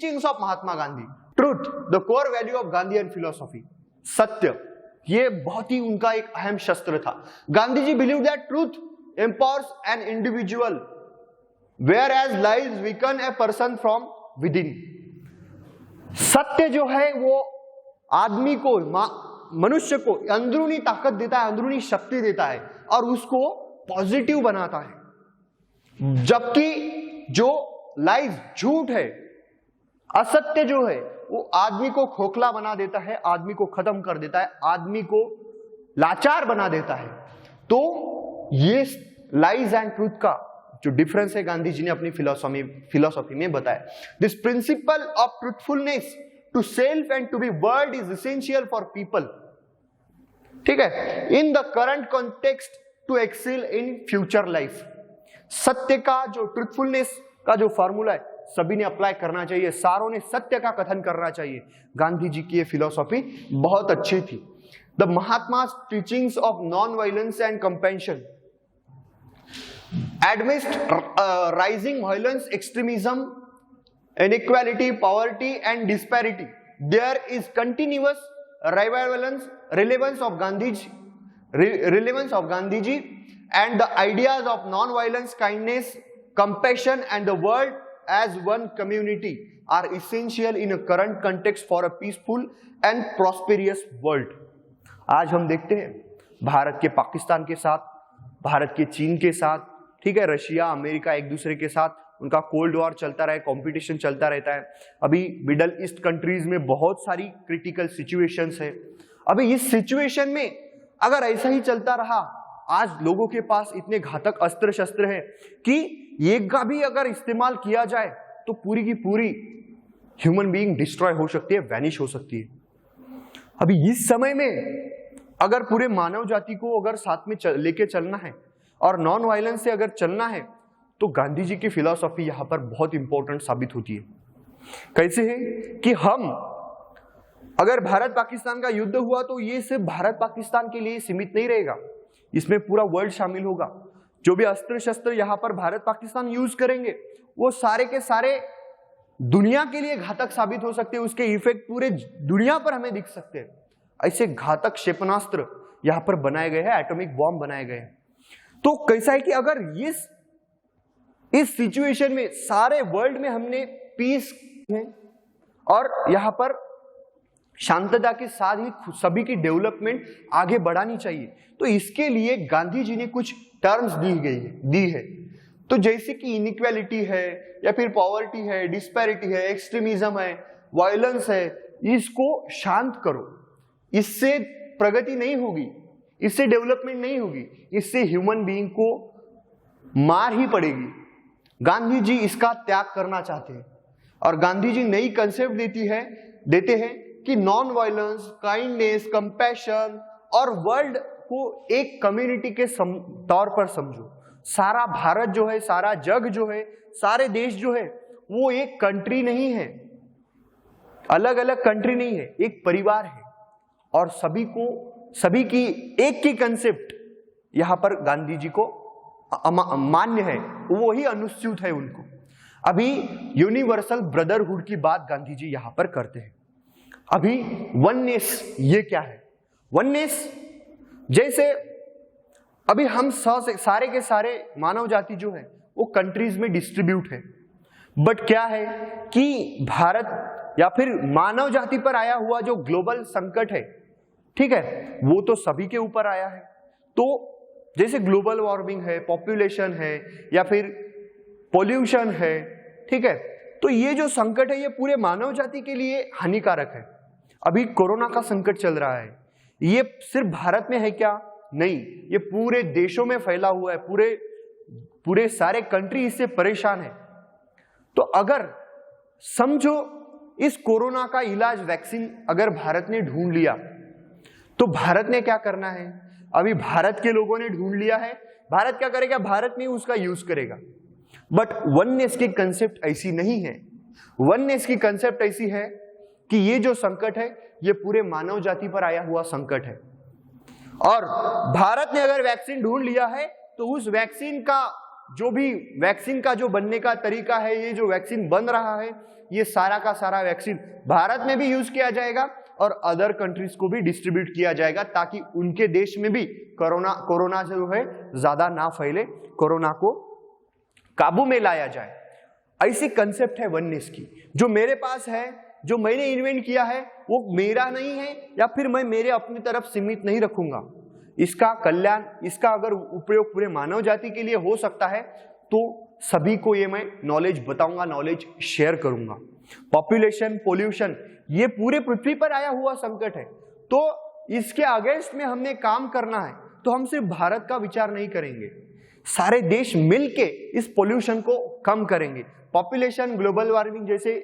Teachings of Mahatma Gandhi. Truth, the core value of Gandhi and philosophy. सत्य, ये बहुत ही उनका एक अहम शस्त्र था। Gandhi ji believe that truth empowers an individual whereas lies weaken a person from within. सत्य जो है वो आदमी को, मनुष्य को अंदरूनी ताकत देता है, अंदरूनी शक्ति देता है और उसको पॉजिटिव बनाता है। जबकि जो लाइज, झूठ है, असत्य जो है वो आदमी को खोखला बना देता है, आदमी को खत्म कर देता है, आदमी को लाचार बना देता है। तो ये लाइज एंड ट्रूथ का जो डिफरेंस है गांधी जी ने अपनी फिलोसॉफी में बताया। This principle of truthfulness to self and to be world is essential for people, ठीक है, in the current context to excel in future life. सत्य का जो ट्रूथफुलनेस का जो फॉर्मूला है सभी ने अप्लाई करना चाहिए, सारों ने सत्य का कथन करना चाहिए। गांधी जी की ये फिलॉसफी बहुत अच्छी थी। The Mahatma teachings of non violence and compassion amidst rising violence, extremism, inequality, poverty and disparity, there is continuous relevance of Gandhiji and the ideas of non-violence, kindness, compassion and the world as one community are essential in a current context for a peaceful and prosperous world. आज हम देखते हैं भारत के पाकिस्तान के साथ, भारत के चीन के साथ, ठीक है, रशिया, अमेरिका एक दूसरे के साथ उनका कोल्ड वॉर चलता रहा है, कंपटीशन चलता रहता है। अभी मिडल ईस्ट कंट्रीज में बहुत सारी क्रिटिकल सिचुएशंस है। अभी इस सिचुएशन में अगर ऐसा ही चलता रहा, आज लोगों के पास इतने घातक अस्त्र शस्त्र हैं कि ये का भी अगर इस्तेमाल किया जाए तो पूरी की पूरी ह्यूमन बीइंग डिस्ट्रॉय हो सकती है, वैनिश हो सकती है। अभी इस समय में अगर पूरे मानव जाति को अगर साथ में लेके चलना है और नॉन वायलेंस से अगर चलना है तो गांधी जी की फिलॉसफी यहां पर बहुत इंपॉर्टेंट साबित होती है। कैसे है कि हम अगर भारत पाकिस्तान का युद्ध हुआ तो ये सिर्फ भारत पाकिस्तान के लिए सीमित नहीं रहेगा, इसमें पूरा वर्ल्ड शामिल होगा। जो भी अस्त्र शस्त्र यहां पर भारत पाकिस्तान यूज करेंगे वो सारे के सारे दुनिया के लिए घातक साबित हो सकते हैं, उसके इफेक्ट पूरे दुनिया पर हमें दिख सकते हैं। ऐसे घातक क्षेपणास्त्र यहां पर बनाए गए हैं, एटॉमिक बॉम्ब बनाए गए हैं। तो कैसा है कि अगर इस सिचुएशन में सारे वर्ल्ड में हमने पीस है और यहां पर शांतता के साथ ही सभी की डेवलपमेंट आगे बढ़ानी चाहिए, तो इसके लिए गांधी जी ने कुछ टर्म्स दी है। तो जैसे कि इनइक्वालिटी है या फिर पॉवर्टी है, डिस्पैरिटी है, एक्सट्रीमिज्म है, वायलेंस है, इसको शांत करो, इससे प्रगति नहीं होगी, इससे डेवलपमेंट नहीं होगी, इससे ह्यूमन बीइंग को मार ही पड़ेगी। गांधी जी इसका त्याग करना चाहते हैं और गांधी जी नई कंसेप्ट देते हैं कि नॉन वायलेंस, काइंडनेस, कंपैशन और वर्ल्ड को एक कम्युनिटी के तौर पर समझो। सारा भारत जो है, सारा जग जो है, सारे देश जो है वो एक कंट्री नहीं है, अलग अलग कंट्री नहीं है, एक परिवार है और सभी की एक की कंसेप्ट यहां पर गांधी जी को मान्य है, वो ही अनुस्यूत है उनको। अभी यूनिवर्सल ब्रदरहुड की बात गांधी जी यहां पर करते हैं। अभी वननेस ये क्या है? वननेस जैसे अभी हम सारे के सारे मानव जाति जो है वो कंट्रीज में डिस्ट्रीब्यूट है, बट क्या है कि भारत या फिर मानव जाति पर आया हुआ जो ग्लोबल संकट है, ठीक है, वो तो सभी के ऊपर आया है। तो जैसे ग्लोबल वार्मिंग है, पॉपुलेशन है या फिर पोल्यूशन है, ठीक है, तो ये जो संकट है ये पूरे मानव जाति के लिए हानिकारक है। अभी कोरोना का संकट चल रहा है, ये सिर्फ भारत में है क्या? नहीं, ये पूरे देशों में फैला हुआ है, पूरे सारे कंट्री इससे परेशान है। तो अगर समझो इस कोरोना का इलाज, वैक्सीन अगर भारत ने ढूंढ लिया तो भारत ने क्या करना है? अभी भारत के लोगों ने ढूंढ लिया है, भारत क्या करेगा? भारत में उसका यूज करेगा। बट वननेस की कंसेप्ट ऐसी नहीं है। वननेस की कंसेप्ट ऐसी है कि ये जो संकट है ये पूरे मानव जाति पर आया हुआ संकट है और भारत ने अगर वैक्सीन ढूंढ लिया है तो उस वैक्सीन का जो बनने का तरीका है, ये जो वैक्सीन बन रहा है ये सारा का सारा वैक्सीन भारत में भी यूज किया जाएगा और अदर कंट्रीज को भी डिस्ट्रीब्यूट किया जाएगा, ताकि उनके देश में भी कोरोना जो है ज्यादा ना फैले, कोरोना को काबू में लाया जाए। ऐसी कंसेप्ट है वननेस की, जो मेरे पास है, जो मैंने इन्वेंट किया है, वो मेरा नहीं है या फिर मैं मेरे अपनी तरफ सीमित नहीं रखूंगा। इसका कल्याण, इसका अगर उपयोग पूरे मानव जाति के लिए हो सकता है तो सभी को ये मैं नॉलेज बताऊंगा, नॉलेज शेयर करूंगा। पॉपुलेशन, पोल्यूशन, ये पूरे पृथ्वी पर आया हुआ संकट है, तो इसके अगेंस्ट में हमने काम करना है तो हम सिर्फ भारत का विचार नहीं करेंगे, सारे देश मिलके इस पोल्यूशन को कम करेंगे। पॉपुलेशन, ग्लोबल वार्मिंग जैसे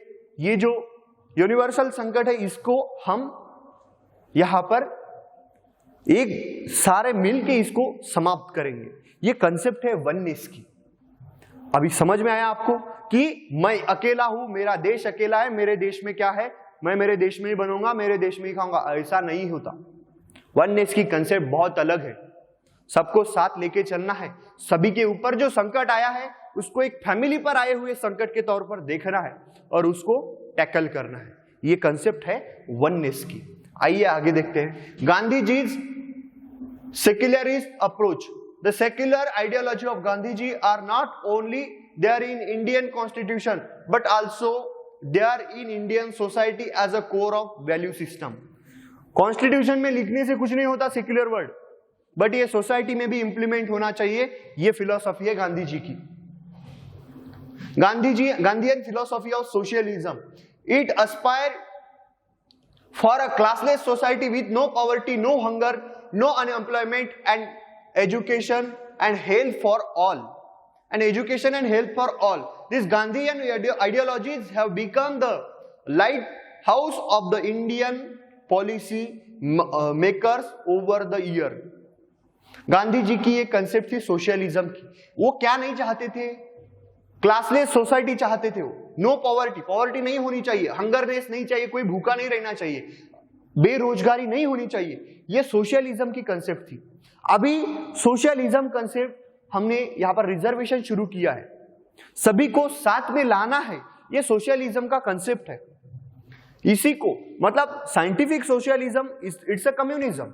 ये जो यूनिवर्सल संकट है, इसको हम यहां पर एक सारे मिलके इसको समाप्त करेंगे। ये कंसेप्ट है वननेस की। अभी समझ में आया आपको कि मैं अकेला हूं, मेरा देश अकेला है, मेरे देश में क्या है, मैं मेरे देश में ही बनूंगा, मेरे देश में ही खाऊंगा, ऐसा नहीं होता। वननेस की कंसेप्ट बहुत अलग है, सबको साथ लेके चलना है। सभी के ऊपर जो संकट आया है उसको एक फैमिली पर आए हुए संकट के तौर पर देखना है और उसको टैकल करना है। ये कंसेप्ट है वननेस की। आइए आगे देखते हैं। Gandhi ji secularist approach. The secular ideology of Gandhi ji are not only there in Indian constitution but also there in Indian society as a core of value system. Constitution में लिखने से कुछ नहीं होता सेक्युलर वर्ड, बट ये society में भी implement होना चाहिए। ये फिलॉसफी है गांधी जी की। Gandhian philosophy of socialism. It aspired for a classless society with no poverty, no hunger, no unemployment, and education and health for all. And education and health for all. These Gandhian ideologies have become the lighthouse of the Indian policy makers over the year. Gandhi ji की ये concept थी socialism की। वो क्या नहीं चाहते थे? Classless society चाहते थे वो। नो पॉवर्टी, पॉवर्टी नहीं होनी चाहिए, हंगरनेस नहीं चाहिए, कोई भूखा नहीं रहना चाहिए, बेरोजगारी नहीं होनी चाहिए। ये सोशलिज्म की कंसेप्ट थी। अभी सोशलिज्म कंसेप्ट हमने यहां पर रिजर्वेशन शुरू किया है, सभी को साथ में लाना है, ये सोशलिज्म का कंसेप्ट है। इसी को मतलब scientific socialism it's a communism.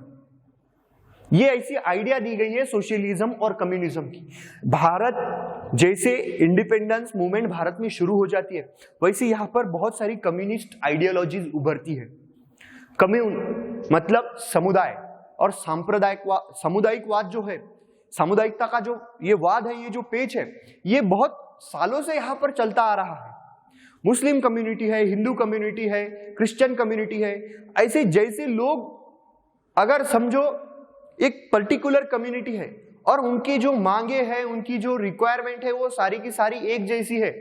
ये ऐसी आइडिया दी गई है सोशलिज्म और कम्युनिज्म की। भारत जैसे इंडिपेंडेंस मूवमेंट भारत में शुरू हो जाती है, वैसे यहां पर बहुत सारी कम्युनिस्ट आइडियोलॉजीज उभरती है। कम्यून मतलब समुदाय और सामुदायिकवाद जो है, सामुदायिकता का जो ये वाद है, ये जो पेच है, ये बहुत सालों से यहां पर चलता आ रहा है। मुस्लिम कम्युनिटी है, हिंदू कम्युनिटी है, क्रिश्चियन कम्युनिटी है, ऐसे जैसे लोग अगर समझो एक पर्टिकुलर कम्युनिटी है और उनकी जो मांगे हैं, उनकी जो रिक्वायरमेंट है वो सारी की सारी एक जैसी है,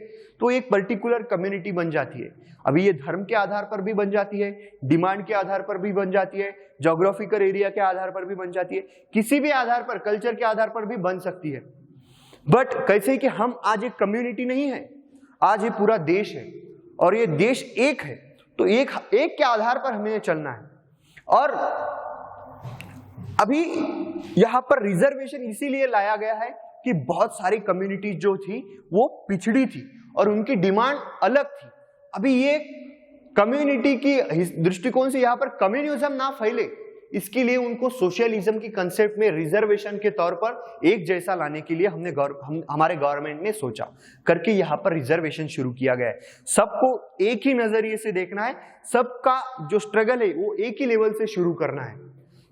तो एक पर्टिकुलर कम्युनिटी बन जाती है। अभी ये धर्म के आधार पर भी बन जाती है, डिमांड के आधार पर भी बन जाती है, ज्योग्राफिकल एरिया के आधार पर भी बन जाती है, किसी भी आधार पर, कल्चर के आधार पर भी बन सकती है। बट कैसे कि हम आज एक कम्युनिटी नहीं है, आज ये पूरा देश है और ये देश एक है, तो एक के आधार पर हमें चलना है। और अभी यहां पर रिजर्वेशन इसीलिए लाया गया है कि बहुत सारी कम्युनिटीज जो थी वो पिछड़ी थी और उनकी डिमांड अलग थी। अभी ये कम्युनिटी की दृष्टिकोण से यहां पर कम्युनिज्म ना फैले, इसके लिए उनको सोशलिज्म की कंसेप्ट में रिजर्वेशन के तौर पर एक जैसा लाने के लिए हमारे गवर्नमेंट ने सोचा करके यहां पर रिजर्वेशन शुरू किया गया है। सबको एक ही नजरिए से देखना है, सबका जो स्ट्रगल है वो एक ही लेवल से शुरू करना है,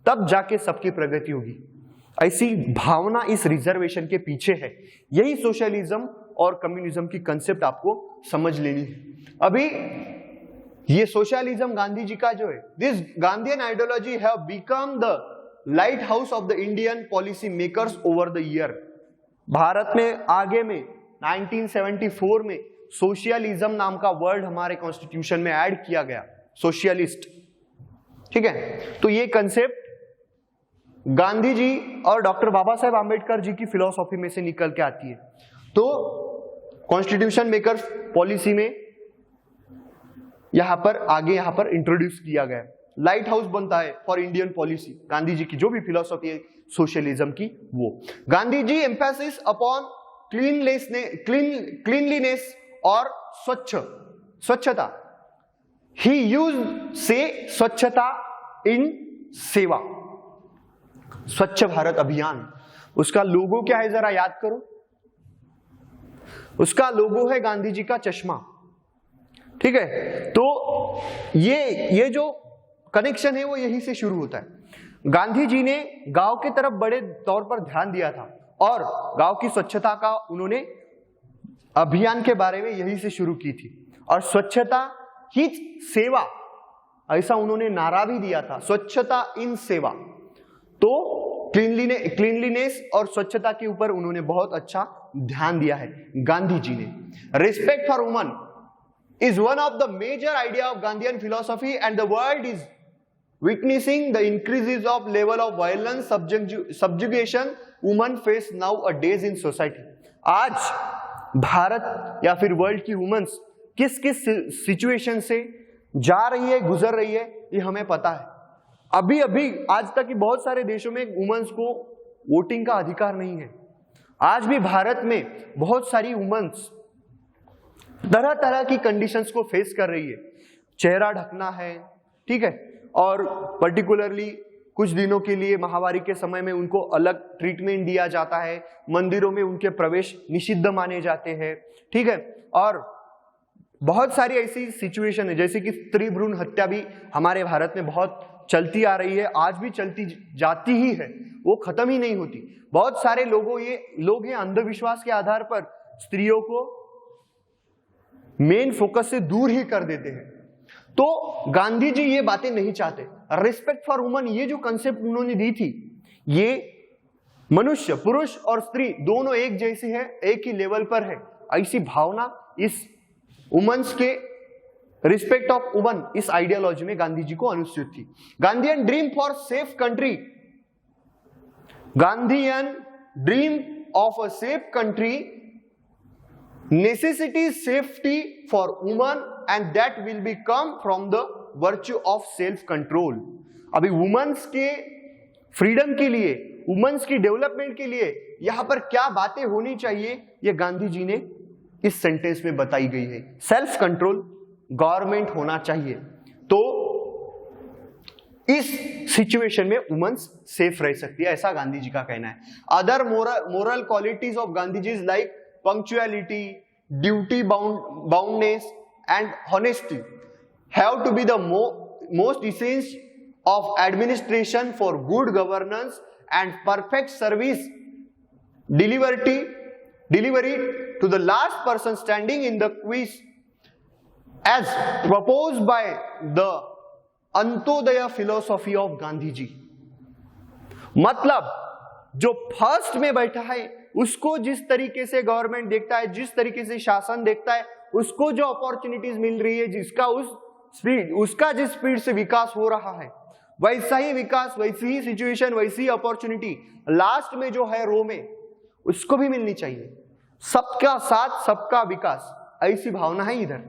तब जाके सबकी प्रगति होगी। ऐसी भावना इस रिजर्वेशन के पीछे है। यही सोशलिज्म और कम्युनिज्म की कंसेप्ट आपको समझ लेनी है। अभी ये सोशलिज्म गांधी जी का जो है, this Gandhian ideology have become the light house of the Indian policy makers over the year. Bharat में आगे में 1974 में सोशलिज्म नाम का वर्ड हमारे कॉन्स्टिट्यूशन में ऐड किया गया, सोशलिस्ट। ठीक है, तो ये कंसेप्ट गांधी जी और डॉक्टर बाबा साहेब आंबेडकर जी की फिलॉसफी में से निकल के आती है। तो कॉन्स्टिट्यूशन मेकर्स पॉलिसी में यहां पर इंट्रोड्यूस किया गया, लाइट हाउस बनता है for Indian policy. Gandhi ji की जो भी फिलॉसफी है सोशलिज्म की, वो Gandhi ji emphasis upon cleanliness और स्वच्छ स्वच्छता, ही यूज से स्वच्छता इन सेवा, स्वच्छ भारत अभियान। उसका लोगो क्या है जरा याद करो, उसका लोगो है गांधी जी का चश्मा, ठीक है। तो ये जो कनेक्शन है वो यहीं से शुरू होता है। गांधी जी ने गांव की तरफ बड़े तौर पर ध्यान दिया था और गांव की स्वच्छता का उन्होंने अभियान के बारे में यहीं से शुरू की थी, और स्वच्छता ही सेवा ऐसा उन्होंने नारा भी दिया था, स्वच्छता इन सेवा। तो क्लीनलीनेस और स्वच्छता के ऊपर उन्होंने बहुत अच्छा ध्यान दिया है गांधी जी ने। Respect for woman is one of the major idea of Gandhian philosophy, and the world is witnessing the increases of level of violence, subjugation women face nowadays in society. आज भारत या फिर वर्ल्ड की वुमेन्स किस किस situation से जा रही है, गुजर रही है, ये हमें पता है। अभी आज तक की बहुत सारे देशों में वुमेन्स को वोटिंग का अधिकार नहीं है। आज भी भारत में बहुत सारी वुमेन्स तरह तरह की कंडीशंस को फेस कर रही है। चेहरा ढकना है, ठीक है, और पर्टिकुलरली कुछ दिनों के लिए महामारी के समय में उनको अलग ट्रीटमेंट दिया जाता है, मंदिरों में उनके प्रवेश निषिद्ध माने जाते हैं, ठीक है। और बहुत सारी ऐसी सिचुएशन है जैसे कि स्त्री भ्रूण हत्या भी हमारे भारत में बहुत चलती आ रही है, आज भी चलती जाती ही है, वो खत्म ही नहीं होती। बहुत सारे लोग हैं अंधविश्वास के आधार पर स्त्रियों को मेन फोकस से दूर ही कर देते हैं। तो गांधी जी ये बातें नहीं चाहते। रिस्पेक्ट फॉर वुमन, ये जो कंसेप्ट उन्होंने दी थी, ये मनुष्य, पुरुष और स्त्री दोनों एक जैसे हैं, एक ही लेवल पर है, ऐसी भावना इस वुमेन्स के रिस्पेक्ट ऑफ वुमन इस आइडियोलॉजी में गांधी जी को अनुसूचित थी। Gandhian dream for safe country, Gandhian dream of a safe country necessity safety for women, and that will be come from the virtue of self control। अभी women's के freedom के लिए, women's की डेवलपमेंट के लिए यहां पर क्या बातें होनी चाहिए, ये गांधी जी ने इस सेंटेंस में बताई गई है। सेल्फ कंट्रोल गवर्नमेंट होना चाहिए, तो इस सिचुएशन में वुमेन्स सेफ रह सकती है, ऐसा गांधी जी का कहना है। Other moral qualities of Gandhi ji like punctuality, duty boundness and honesty have to be the most essential of administration for good governance and perfect service delivery to the last person standing in the quiz, as proposed by the Antodaya philosophy of Gandhi ji। मतलब जो first में बैठा है उसको जिस तरीके से government देखता है, जिस तरीके से शासन देखता है, उसको जो अपॉर्चुनिटीज मिल रही है, उसका जिस स्पीड से विकास हो रहा है, वैसा ही विकास, वैसी ही सिचुएशन, वैसी अपॉर्चुनिटी लास्ट में जो है रो में, उसको भी मिलनी चाहिए। सबका साथ सबका विकास, ऐसी भावना है इधर।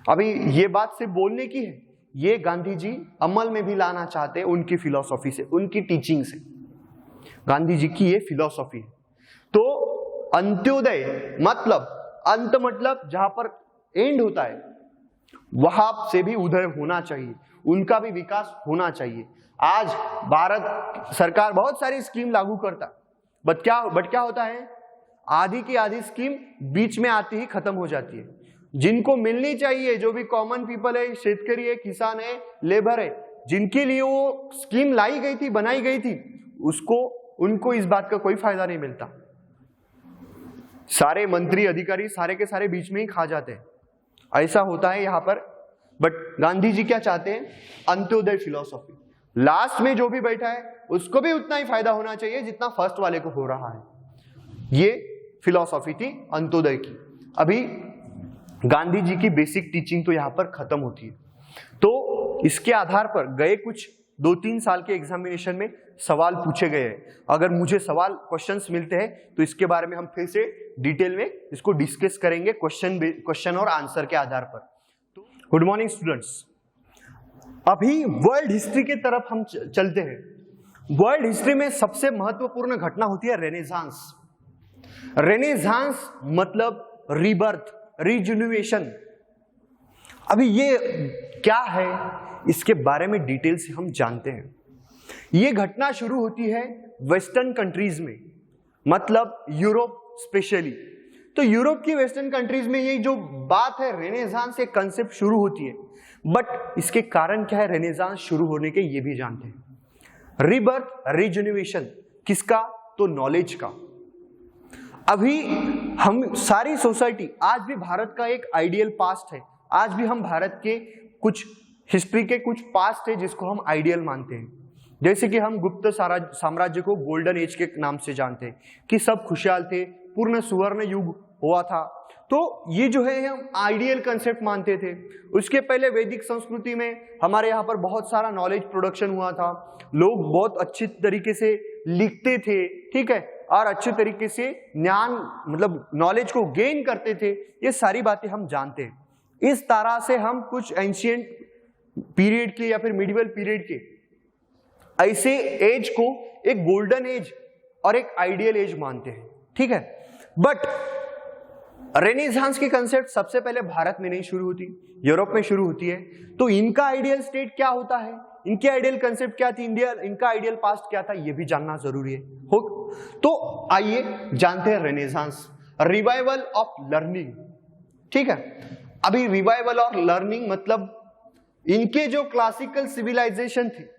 अभी ये बात सिर्फ बोलने की है, ये गांधी जी अमल में भी लाना चाहते हैं उनकी फिलॉसफी से, उनकी टीचिंग से। गांधी जी की ये फिलॉसफी है। तो अंत्योदय मतलब, अंत मतलब जहां पर एंड होता है, वहां से भी उदय होना चाहिए, उनका भी विकास होना चाहिए। आज भारत सरकार बहुत सारी स्कीम लागू करता, बट क्या होता है, आधी की आधी स्कीम बीच में आती ही खत्म हो जाती है। जिनको मिलनी चाहिए, जो भी कॉमन पीपल है, शेतकरी है, किसान है, लेबर है, जिनके लिए वो स्कीम लाई गई थी, बनाई गई थी, उनको इस बात का कोई फायदा नहीं मिलता। सारे मंत्री अधिकारी सारे के सारे बीच में ही खा जाते हैं, ऐसा होता है यहाँ पर। बट गांधी जी क्या चाहते हैं, अंत्योदय फिलॉसफी, लास्ट में जो भी बैठा है उसको भी उतना ही फायदा होना चाहिए जितना फर्स्ट वाले को हो रहा है। ये फिलॉसफी थी अंत्योदय की। अभी गांधी जी की बेसिक टीचिंग तो यहाँ पर खत्म होती है। तो इसके आधार पर गए कुछ 2-3 साल के एग्जामिनेशन में सवाल पूछे गए हैं। अगर मुझे सवाल क्वेश्चंस मिलते हैं तो इसके बारे में हम फिर से डिटेल में इसको डिस्कस करेंगे क्वेश्चन और आंसर के आधार पर। गुड मॉर्निंग स्टूडेंट्स, अभी वर्ल्ड हिस्ट्री के तरफ हम चलते हैं। वर्ल्ड हिस्ट्री में सबसे महत्वपूर्ण घटना होती है रेनेसांस। रेनेसांस मतलब रीबर्थ, रिजुनवेशन। अभी ये क्या है, इसके बारे में डिटेल से हम जानते हैं। ये घटना शुरू होती है वेस्टर्न कंट्रीज में, मतलब यूरोप स्पेशली। तो यूरोप की वेस्टर्न कंट्रीज में ये जो बात है रेनेसांस एक कंसेप्ट शुरू होती है, बट इसके कारण क्या है रेनेसांस शुरू होने के, ये भी जानते हैं। रीबर्थ, रिजेन्युएशन किसका, तो नॉलेज का। अभी हम सारी सोसाइटी, आज भी भारत का एक आइडियल पास्ट है, आज भी हम भारत के कुछ हिस्ट्री के कुछ पास्ट है जिसको हम आइडियल मानते हैं। जैसे कि हम गुप्त साम्राज्य को गोल्डन एज के नाम से जानते हैं कि सब खुशहाल थे, पूर्ण सुवर्ण युग हुआ था। तो ये जो है हम आइडियल कंसेप्ट मानते थे। उसके पहले वैदिक संस्कृति में हमारे यहाँ पर बहुत सारा नॉलेज प्रोडक्शन हुआ था, लोग बहुत अच्छी तरीके से लिखते थे, ठीक है, और अच्छे तरीके से ज्ञान मतलब नॉलेज को गेन करते थे। ये सारी बातें हम जानते हैं। इस तरह से हम कुछ एंशिएंट पीरियड के या फिर मिडिवल पीरियड के ऐसे एज को एक गोल्डन एज और एक आइडियल एज मानते हैं, ठीक है। बट रेनेसांस की कंसेप्ट सबसे पहले भारत में नहीं शुरू होती, यूरोप में शुरू होती है। तो इनका आइडियल स्टेट क्या होता है, इनकी आइडियल कंसेप्ट क्या थी, इनका आइडियल पास्ट क्या था, ये भी जानना जरूरी है। हो तो आइए जानते हैं रेनेसांस, रिवाइवल ऑफ लर्निंग, ठीक है। अभी रिवाइवल ऑफ लर्निंग मतलब इनके जो क्लासिकल सिविलाइजेशन थी,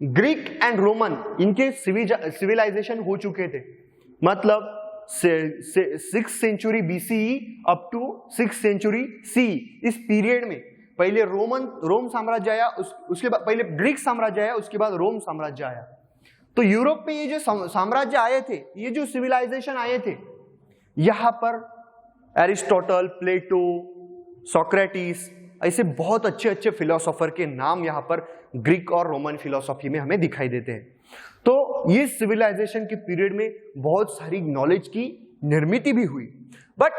ग्रीक एंड रोमन, इनके सिविलाइजेशन हो चुके थे, मतलब 6th century BCE up to 6th century C. इस पीरियड में पहले रोम साम्राज्य आया, उसके बाद पहले ग्रीक साम्राज्य आया, उसके बाद रोम साम्राज्य आया। तो यूरोप में ये जो साम्राज्य आए थे, ये जो सिविलाइजेशन आए थे, यहां पर एरिस्टोटल, प्लेटो, सोक्रेटिस, ऐसे बहुत अच्छे अच्छे फिलोसोफर के नाम यहां पर ग्रीक और रोमन फिलोसॉफी में हमें दिखाई देते हैं। तो ये सिविलाइजेशन के पीरियड में बहुत सारी नॉलेज की निर्मित भी हुई। बट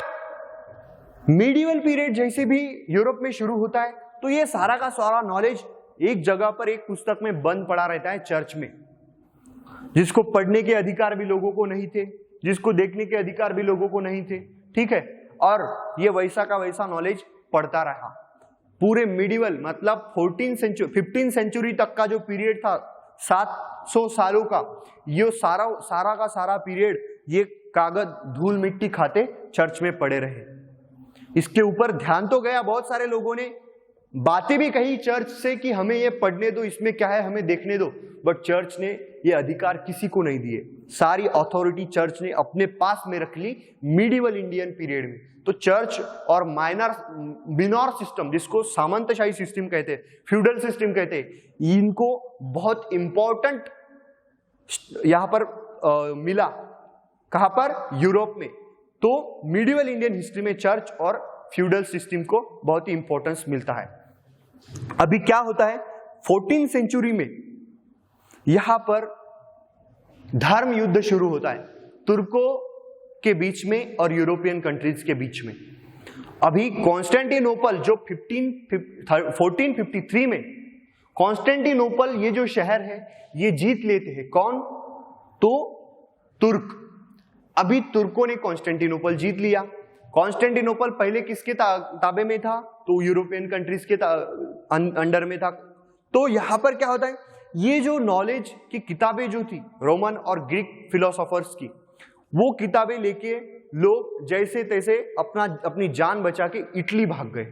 मीडिवल पीरियड जैसे भी यूरोप में शुरू होता है, तो ये सारा का सारा नॉलेज एक जगह पर एक पुस्तक में बंद पड़ा रहता है, चर्च में, जिसको पढ़ने के अधिकार भी लोगों को नहीं थे, जिसको देखने के अधिकार भी लोगों को नहीं थे, ठीक है। और ये वैसा का वैसा नॉलेज पढ़ता रहा पूरे मिडिवल, मतलब 15 सेंचुरी तक का जो पीरियड था, 700 सालों का, ये सारा का सारा पीरियड ये कागज धूल मिट्टी खाते चर्च में पड़े रहे। इसके ऊपर ध्यान तो गया, बहुत सारे लोगों ने बातें भी कही चर्च से कि हमें ये पढ़ने दो, इसमें क्या है हमें देखने दो, बट चर्च ने ये अधिकार किसी को नहीं दिए। सारी अथॉरिटी चर्च ने अपने पास में रख ली मिडिवल इंडियन पीरियड में। तो चर्च और मिनोर सिस्टम, जिसको सामंतशाही सिस्टम कहते हैं, फ्यूडल सिस्टम कहते हैं, इनको बहुत इंपॉर्टेंट यहां पर मिला। कहां पर, यूरोप में। तो मिडिवल इंडियन हिस्ट्री में चर्च और फ्यूडल सिस्टम को बहुत ही इंपॉर्टेंस मिलता है। अभी क्या होता है, 14th सेंचुरी में यहां पर धर्म युद्ध शुरू होता है तुर्कों के बीच में और यूरोपियन कंट्रीज के बीच में। अभी कॉन्स्टेंटिनोपल जो 1453 में कॉन्स्टेंटिनोपल ये जो शहर है ये जीत लेते हैं। कौन, तो तुर्क। अभी तुर्कों ने कॉन्स्टेंटिनोपल जीत लिया। कॉन्स्टेंटिनोपल पहले किसके ताबे में था, तो यूरोपियन कंट्रीज के अंडर में था। तो यहां पर क्या होता है, ये जो नॉलेज की किताबें जो थी रोमन और ग्रीक फिलोसोफर्स की, वो किताबें लेके लोग जैसे तैसे अपनी जान बचा के इटली भाग गए,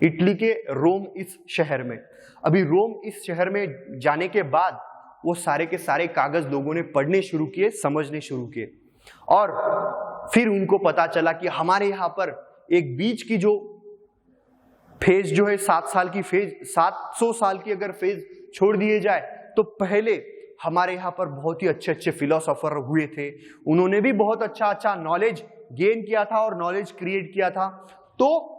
इटली के रोम इस शहर में। अभी रोम इस शहर में जाने के बाद वो सारे के सारे कागज लोगों ने पढ़ने शुरू किए, समझने शुरू किए, और फिर उनको पता चला कि हमारे यहाँ पर एक बीच की जो फेज जो है 7 साल की फेज, 700 साल की अगर फेज छोड़ दिए जाए, तो पहले हमारे यहाँ पर बहुत ही अच्छे अच्छे फिलोसोफर हुए थे, उन्होंने भी बहुत अच्छा नॉलेज गेन किया था और नॉलेज क्रिएट किया था। तो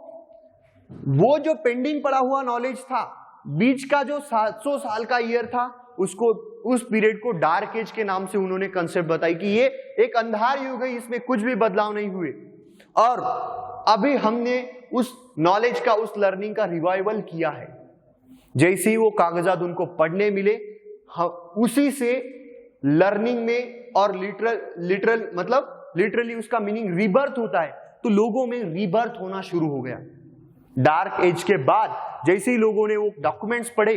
वो जो पेंडिंग पड़ा हुआ नॉलेज था, बीच का जो 700 साल का ईयर था, उसको, उस पीरियड को डार्क एज के नाम से उन्होंने कंसेप्ट बताई कि ये एक अंधार युग है, इसमें कुछ भी बदलाव नहीं हुए। और अभी हमने उस नॉलेज का, उस लर्निंग का रिवाइवल किया है। जैसे ही वो कागजात उनको पढ़ने मिले, उसी से लर्निंग में, और लिटरल मतलब लिटरली उसका मीनिंग रीबर्थ होता है, तो लोगों में रीबर्थ होना शुरू हो गया। डार्क एज के बाद जैसे ही लोगों ने वो डॉक्यूमेंट्स पढ़े,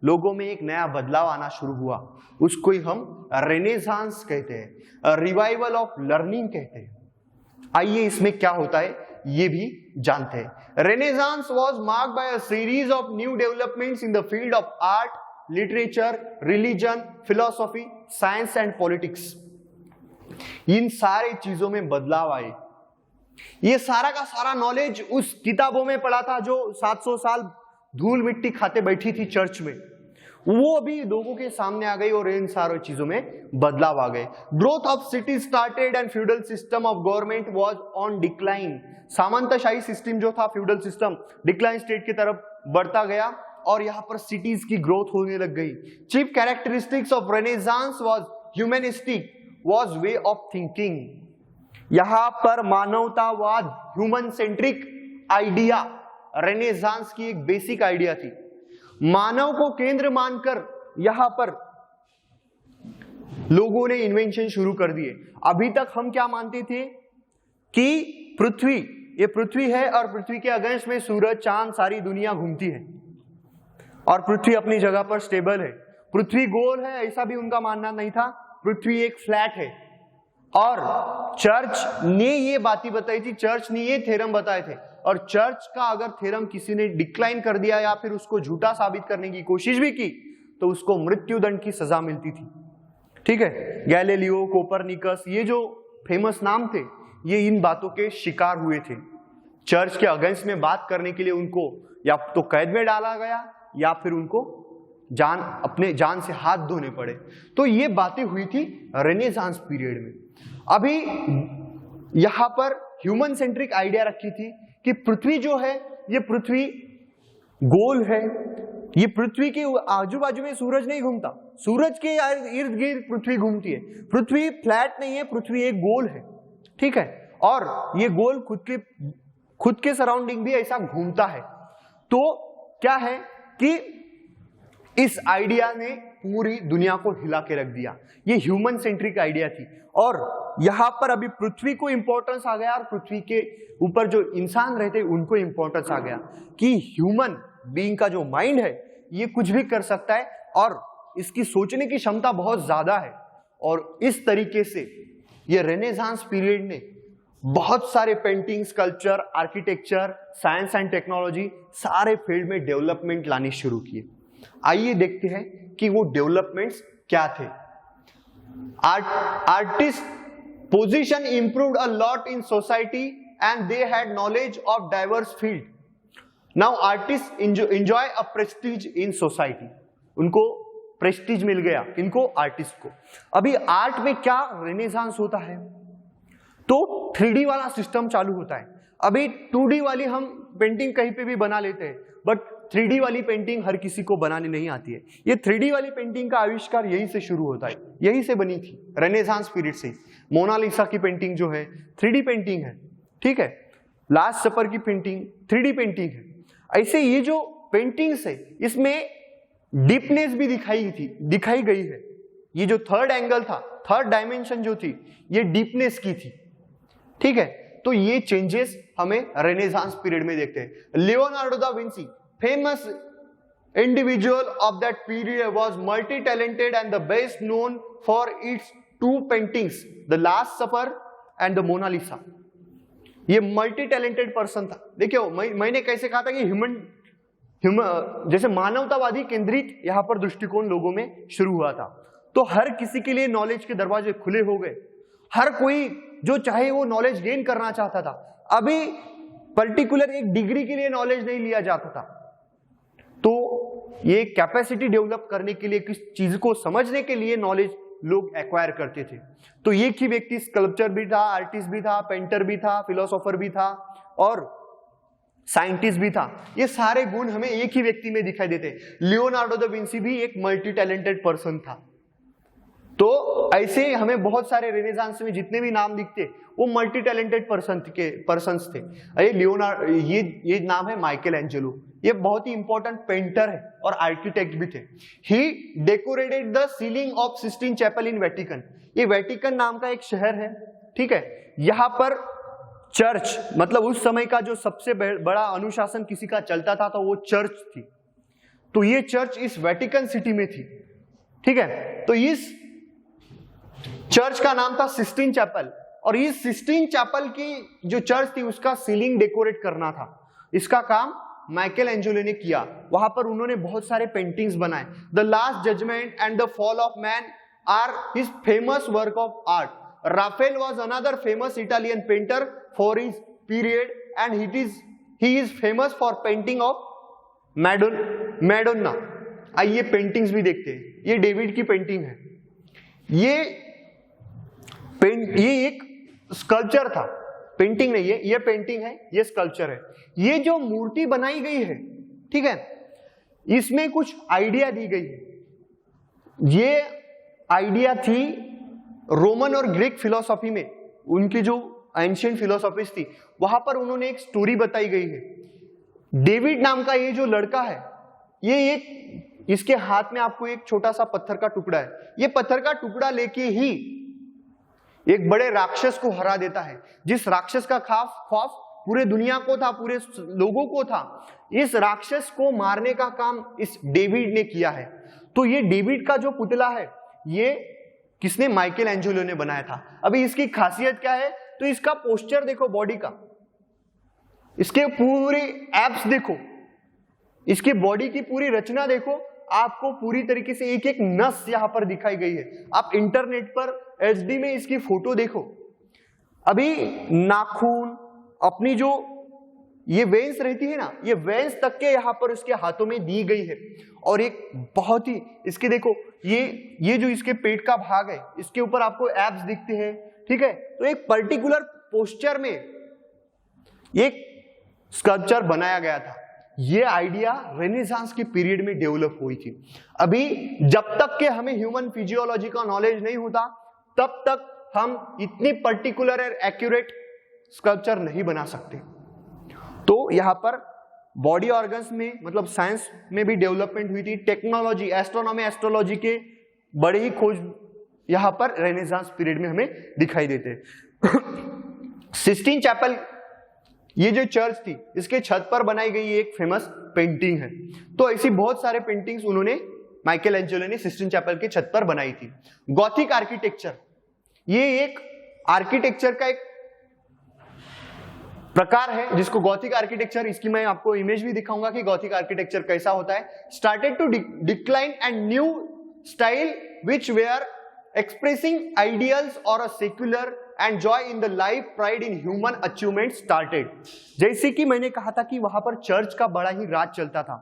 लोगों में एक नया बदलाव आना शुरू हुआ। उसको ही हम रेनेसांस कहते हैं, रिवाइवल ऑफ लर्निंग कहते हैं। आइए इसमें क्या होता है ये भी जानते हैं। Renaissance was marked by a series of new developments in the field of art, literature, religion, philosophy, science and politics. इन सारे चीजों में बदलाव आए। ये सारा का सारा नॉलेज उस किताबों में पढ़ा था जो 700 साल धूल मिट्टी खाते बैठी थी चर्च में, वो अभी लोगों के सामने आ गई और इन सारी चीजों में बदलाव आ गए। Growth of city started and feudal system of government was on decline. सामंतशाही सिस्टम जो था, फ्यूडल सिस्टम, डिक्लाइन स्टेट की तरफ बढ़ता गया और यहाँ पर सिटीज की ग्रोथ होने लग गई। Chief characteristics of renaissance was humanistic, was way of thinking. यहां पर मानवतावाद, ह्यूमन सेंट्रिक आइडिया रेनेसांस की एक बेसिक आइडिया थी। मानव को केंद्र मानकर यहां पर लोगों ने इन्वेंशन शुरू कर दिए। अभी तक हम क्या मानते थे कि पृथ्वी, ये पृथ्वी है और पृथ्वी के अगेंस्ट में सूरज, चांद, सारी दुनिया घूमती है और पृथ्वी अपनी जगह पर स्टेबल है। पृथ्वी गोल है ऐसा भी उनका मानना नहीं था, पृथ्वी एक फ्लैट है। और चर्च ने ये बातें बताई थी, चर्च ने ये थ्योरम बताए थे। और चर्च का अगर थ्योरम किसी ने डिक्लाइन कर दिया या फिर उसको झूठा साबित करने की कोशिश भी की तो उसको मृत्युदंड की सजा मिलती थी। ठीक है, गैलीलियो, कोपरनिकस, ये जो फेमस नाम थे, ये इन बातों के शिकार हुए थे। चर्च के अगेंस्ट में बात करने के लिए उनको या तो कैद में डाला गया या फिर उनको अपने जान से हाथ धोने पड़े। तो ये बातें हुई थी रेनेसांस पीरियड में। अभी यहां पर ह्यूमन सेंट्रिक आइडिया रखी थी कि पृथ्वी जो है, ये पृथ्वी गोल है, ये पृथ्वी के आजू बाजू में सूरज नहीं घूमता, सूरज के इर्द गिर्द पृथ्वी घूमती है। पृथ्वी फ्लैट नहीं है, पृथ्वी एक गोल है। ठीक है, और ये गोल खुद के सराउंडिंग भी ऐसा घूमता है। तो क्या है कि इस आइडिया ने पूरी दुनिया को हिला के रख दिया। ये ह्यूमन सेंट्रिक आइडिया थी और यहां पर अभी पृथ्वी को इंपॉर्टेंस आ गया और पृथ्वी के ऊपर जो इंसान रहते उनको इंपॉर्टेंस आ गया कि ह्यूमन बीइंग का जो माइंड है ये कुछ भी कर सकता है और इसकी सोचने की क्षमता बहुत ज्यादा है। और इस तरीके से ये रेनेसांस पीरियड ने बहुत सारे painting, sculpture, architecture, science and technology, सारे फील्ड में डेवलपमेंट लाने शुरू किए। आइए देखते हैं कि वो डेवलपमेंट्स क्या थे। Artist position improved a lot in society and they had knowledge of diverse field. Now artist enjoy a Prestige in society. उनको प्रेस्टीज मिल गया, किनको? आर्टिस्ट को। अभी आर्ट में क्या रेनेसांस होता है तो 3D वाला सिस्टम चालू होता है। अभी 2D वाली हम पेंटिंग कहीं पे भी बना लेते हैं, बट 3D वाली पेंटिंग हर किसी को बनाने नहीं आती है। ये 3D वाली पेंटिंग का आविष्कार यहीं से शुरू होता है, यहीं से बनी थी, रेनेसांस पीरियड से। मोनालिसा की पेंटिंग जो है 3D पेंटिंग है। ठीक है, लास्ट सपर की पेंटिंग 3D पेंटिंग है। ऐसे ये जो पेंटिंग्स है इसमें डीपनेस भी दिखाई गई है। ये जो थर्ड एंगल था, थर्ड डायमेंशन जो थी, ये डीपनेस की थी। ठीक है, तो ये चेंजेस हमें रेनेसांस पीरियड में देखते हैं। Leonardo da Vinci, famous individual of that period, was multi-talented and the best known for its two paintings, The Last Supper and the Mona Lisa. ये मल्टी टैलेंटेड पर्सन था। देखियो, मैंने कैसे कहा था कि ह्यूमन जैसे मानवतावादी केंद्रित यहाँ पर दृष्टिकोण लोगों में शुरू हुआ था, तो हर किसी के लिए नॉलेज के दरवाजे खुले हो गए। हर कोई जो चाहे वो नॉलेज गेन करना चाहता था। अभी पर्टिकुलर एक डिग्री के लिए नॉलेज नहीं लिया जाता था, तो ये कैपेसिटी डेवलप करने के लिए, किस चीज को समझने के लिए नॉलेज लोग एक्वायर करते थे। तो एक ही व्यक्ति स्कल्पचर भी था, आर्टिस्ट भी था, पेंटर भी था, फिलोसोफर भी था और साइंटिस्ट भी था। ये सारे गुण हमें एक ही व्यक्ति में दिखाई देते। लियोनार्डो दा विंसी भी एक मल्टी टैलेंटेड पर्सन था। तो ऐसे हमें बहुत सारे रेनेसांस में जितने भी नाम दिखते वो मल्टी टैलेंटेड पर्सन्स थे। ये नाम है माइकल एंजेलो। ये बहुत ही इंपॉर्टेंट पेंटर है और आर्किटेक्ट भी थे। He decorated the ceiling of Sistine Chapel in Vatican. ये वेटिकन नाम का एक शहर है। ठीक है, यहाँ पर चर्च, मतलब उस समय का जो सबसे बड़ा अनुशासन किसी का चलता था तो वो चर्च थी। तो ये चर्च इस वेटिकन सिटी में थी, ठीक है। तो इस चर्च का नाम था सिस्टीन चैपल, और इस सिस्टीन चैपल की जो चर्च थी उसका सीलिंग डेकोरेट करना था। इसका काम माइकल एंजेलो ने किया। वहां पर उन्होंने बहुत सारे पेंटिंग्स बनाए। The last judgement and the fall of man are his famous work of art. Raphael was another famous Italian painter for his period, and he is famous for painting of Madonna. आइए paintings भी देखते हैं। ये David की painting है। ये एक sculpture था, पेंटिंग नहीं है, ये पेंटिंग है, ये स्कल्पचर है। ये जो मूर्ति बनाई गई है, ठीक है, इसमें कुछ आइडिया दी गई है। ये आइडिया थी रोमन और ग्रीक फिलोसॉफी में, उनकी जो एंशिएंट फिलोसॉफीज थी वहां पर उन्होंने एक स्टोरी बताई गई है। डेविड नाम का ये जो लड़का है, ये इसके हाथ में आपको एक छोटा सा पत्थर का टुकड़ा है। ये पत्थर का टुकड़ा लेके ही एक बड़े राक्षस को हरा देता है, जिस राक्षस का खौफ पूरे दुनिया को था, पूरे लोगों को था। इस राक्षस को मारने का काम इस डेविड ने किया है। तो ये डेविड का जो पुतला है, ये किसने? माइकल एंजेलो ने बनाया था। अभी इसकी खासियत क्या है? तो इसका पोस्चर देखो, बॉडी का, इसके पूरे एब्स देखो, इसके बॉडी की पूरी रचना देखो, आपको पूरी तरीके से एक एक नस यहां पर दिखाई गई है। आप इंटरनेट पर एचडी में इसकी फोटो देखो। अभी नाखून, अपनी जो ये वेन्स रहती है ना, ये वेन्स तक के यहां पर इसके हाथों में दी गई है। और एक बहुत ही, इसके देखो, ये जो इसके पेट का भाग है, इसके ऊपर आपको एब्स दिखते हैं, ठीक है। तो एक पर्टिकुलर पोस्चर में एक स्कल्पचर बनाया गया था। ये आइडिया रेनेसांस के पीरियड में डेवलप हुई थी। अभी जब तक के हमें ह्यूमन फिजियोलॉजी का नॉलेज नहीं होता, तब तक हम इतनी पर्टिकुलर और एक्यूरेट स्कल्पचर नहीं बना सकते। तो यहां पर बॉडी ऑर्गन्स में, मतलब साइंस में भी डेवलपमेंट हुई थी। टेक्नोलॉजी, एस्ट्रोनॉमी, एस्ट्रोलॉजी के बड़े ही खोज यहां पर रेनेसांस पीरियड में हमें दिखाई देते। सिस्टीन चैपल, ये जो चर्च थी, इसके छत पर बनाई गई एक फेमस पेंटिंग है। तो ऐसी बहुत सारे पेंटिंग्स उन्होंने, माइकल एंजेलो ने सिस्टीन चैपल के छत पर बनाई थी। गॉथिक आर्किटेक्चर, ये एक आर्किटेक्चर का एक प्रकार है जिसको गॉथिक आर्किटेक्चर, इसकी मैं आपको इमेज भी दिखाऊंगा कि गॉथिक आर्किटेक्चर कैसा होता है। Started to decline and new style which were expressing ideals or a secular and joy in the life, pride in human achievement started. जैसे कि मैंने कहा था कि वहां पर चर्च का बड़ा ही राज चलता था।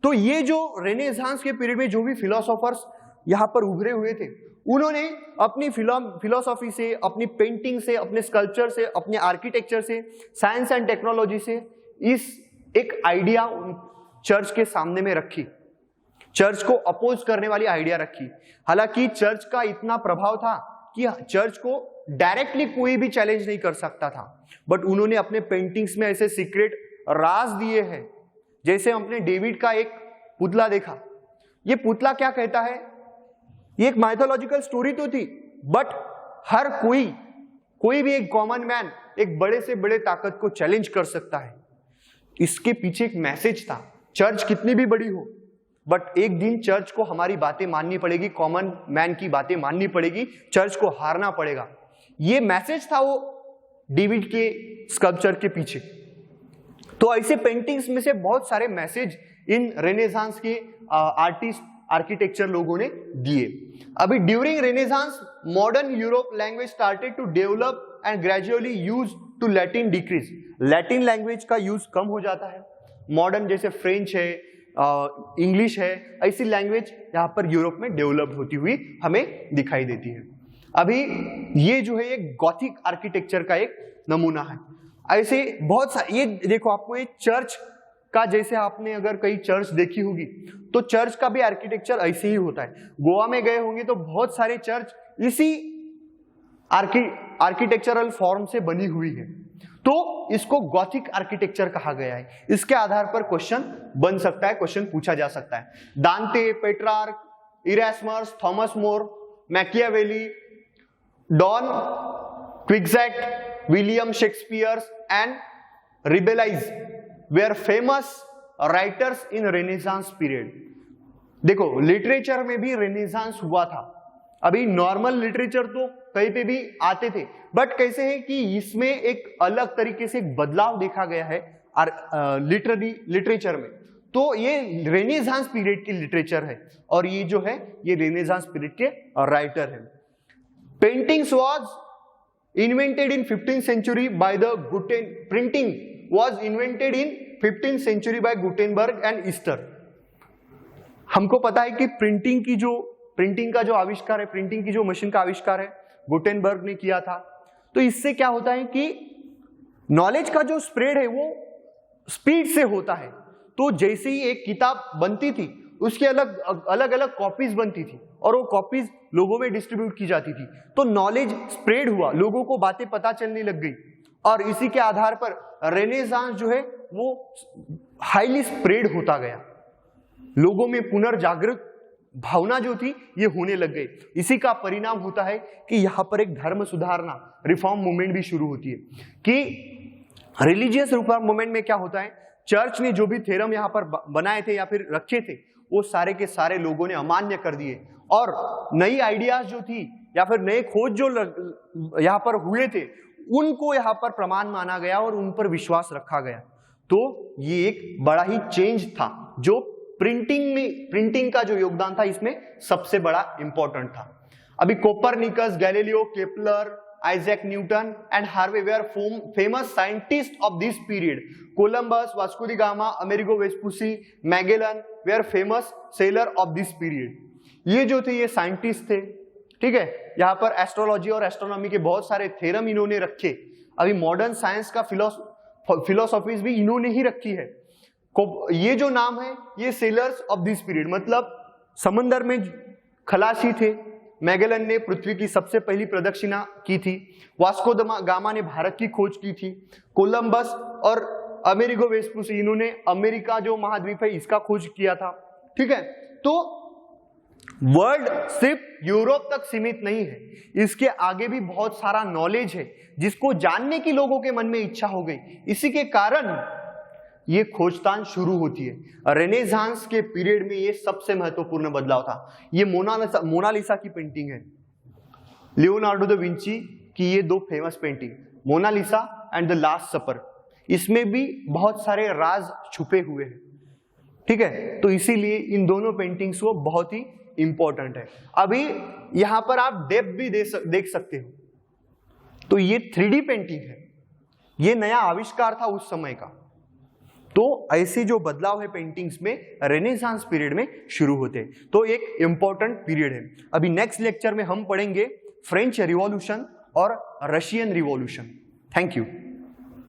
तो ये जो रेनेसांस के पीरियड में जो भी फिलोसोफर्स यहां पर उभरे हुए थे, उन्होंने अपनी फिलोसॉफी से, अपनी पेंटिंग से, अपने स्कल्पचर से, अपने आर्किटेक्चर से, साइंस एंड टेक्नोलॉजी से इस एक आइडिया चर्च के सामने में रखी, चर्च को अपोज करने वाली आइडिया रखी। हालांकि चर्च का इतना प्रभाव था कि चर्च को डायरेक्टली कोई भी चैलेंज नहीं कर सकता था, बट उन्होंने अपने पेंटिंग्स में ऐसे सीक्रेट राज दिए हैं। जैसे हमने डेविड का एक पुतला देखा, ये पुतला क्या कहता है? ये एक माइथोलॉजिकल स्टोरी तो थी, बट हर कोई भी एक कॉमन मैन एक बड़े से बड़े ताकत को चैलेंज कर सकता है। इसके पीछे एक मैसेज था। चर्च कितनी भी बड़ी हो, बट एक दिन चर्च को हमारी बातें माननी पड़ेगी, कॉमन मैन की बातें माननी पड़ेगी, चर्च को हारना पड़ेगा। ये मैसेज था वो डेविड के स्कल्पचर के पीछे। तो ऐसे पेंटिंग्स में से बहुत सारे मैसेज इन रेनेसांस के आर्टिस्ट, आर्किटेक्चर लोगों ने दिए। अभी during renaissance modern Europe language started to develop and gradually use to Latin decrease. Latin language का यूज कम हो जाता है। मॉडर्न जैसे फ्रेंच है, इंग्लिश है, ऐसी लैंग्वेज यहाँ पर यूरोप में डेवलप होती हुई हमें दिखाई देती है। अभी ये जो है एक गॉथिक आर्किटेक्चर का एक नमूना है। ऐसे बहुत सारे, ये देखो आपको एक चर्च का, जैसे आपने अगर कहीं चर्च देखी होगी तो चर्च का भी आर्किटेक्चर ऐसे ही होता है। गोवा में गए होंगे तो बहुत सारे चर्च इसी आर्किटेक्चरल फॉर्म से बनी हुई है। तो इसको गॉथिक आर्किटेक्चर कहा गया है। इसके आधार पर क्वेश्चन बन सकता है, क्वेश्चन पूछा जा सकता है। Dante, Petrarch, Erasmus, Thomas More, Machiavelli, Don Quixote, William Shakespeare and Rabelais were famous writers in Renaissance period. देखो लिटरेचर में भी रेनेसांस हुआ था। अभी नॉर्मल लिटरेचर तो कहीं पे भी आते थे, बट कैसे है कि इसमें एक अलग तरीके से एक बदलाव देखा गया है लिटरेचर में। तो ये रेनेसांस पीरियड की लिटरेचर है और ये जो है ये रेनेसांस पीरियड के राइटर है। Paintings was invented in 15th century by the printing was invented in 15th century by Gutenberg and Easter. हमको पता है कि प्रिंटिंग का जो आविष्कार है, प्रिंटिंग की जो मशीन का आविष्कार है गुटेनबर्ग ने किया था। तो इससे क्या होता है कि नॉलेज का जो स्प्रेड है वो स्पीड से होता है। तो जैसे ही एक किताब बनती थी उसकी अलग अलग कॉपीज बनती थी और वो कॉपीज लोगों में डिस्ट्रीब्यूट की जाती थी। तो नॉलेज स्प्रेड हुआ, लोगों को बातें पता चलने लग गई और इसी के आधार पर रेनेसांस जो है वो हाईली स्प्रेड होता गया। लोगों में पुनर्जागृत भावना जो थी ये होने लग गई। इसी का परिणाम होता है कि यहाँ पर एक धर्म सुधारना रिफॉर्म मूवमेंट भी शुरू होती है। कि रिलीजियस रिफॉर्म मूवमेंट में क्या होता है, चर्च ने जो भी थ्योरम यहाँ पर बनाए थे या फिर रखे थे वो सारे के सारे लोगों ने अमान्य कर दिए और नई आइडियाज जो थी या फिर नए खोज जो यहाँ पर हुए थे उनको यहाँ पर प्रमाण माना गया और उन पर विश्वास रखा गया। तो ये एक बड़ा ही चेंज था जो प्रिंटिंग का जो योगदान था इसमें सबसे बड़ा इंपॉर्टेंट था। अभी Copernicus, Galileo, Kepler, Isaac Newton and Harvey were famous scientists of this period. Columbus, Vasco da Gama, Amerigo Vespucci, Magellan were famous sailor of this period. ये जो थे ये साइंटिस्ट थे, ठीक है। यहाँ पर एस्ट्रोलॉजी और एस्ट्रोनॉमी के बहुत सारे थ्योरम इन्होंने रखे। अभी मॉडर्न साइंस का फिलोसॉफीज भी इन्होंने ही रखी है। ये जो नाम है ये सेलर्स ऑफ दिस पीरियड, मतलब समंदर में खलासी थे। मैगेलन ने पृथ्वी की सबसे पहली प्रदक्षिणा की थी। वास्को द गामा ने भारत की खोज की थी। कोलंबस और अमेरिगो वेस्पुसी इन्होंने अमेरिका जो महाद्वीप है इसका खोज किया था, ठीक है। तो वर्ल्ड सिर्फ यूरोप तक सीमित नहीं है, इसके आगे भी बहुत सारा नॉलेज है जिसको जानने की लोगों के मन में इच्छा हो गई। इसी के कारण ये खोजतान शुरू होती है। रेनेसांस के पीरियड में ये सबसे महत्वपूर्ण बदलाव था। ये मोनालिसा की पेंटिंग है, लियोनार्डो दा विंची की ये दो famous painting, Mona Lisa and the last supper. इसमें भी बहुत सारे राज छुपे हुए हैं, ठीक है। तो इसीलिए इन दोनों पेंटिंग्स को बहुत ही इंपॉर्टेंट है। अभी यहां पर आप डेप्थ भी देख सकते हो। तो ये 3D पेंटिंग है, ये नया आविष्कार था उस समय का। तो ऐसे जो बदलाव है पेंटिंग्स में रेनेसांस पीरियड में शुरू होते हैं। तो एक इंपॉर्टेंट पीरियड है। अभी नेक्स्ट लेक्चर में हम पढ़ेंगे फ्रेंच रिवॉल्यूशन और रशियन रिवॉल्यूशन। Thank you.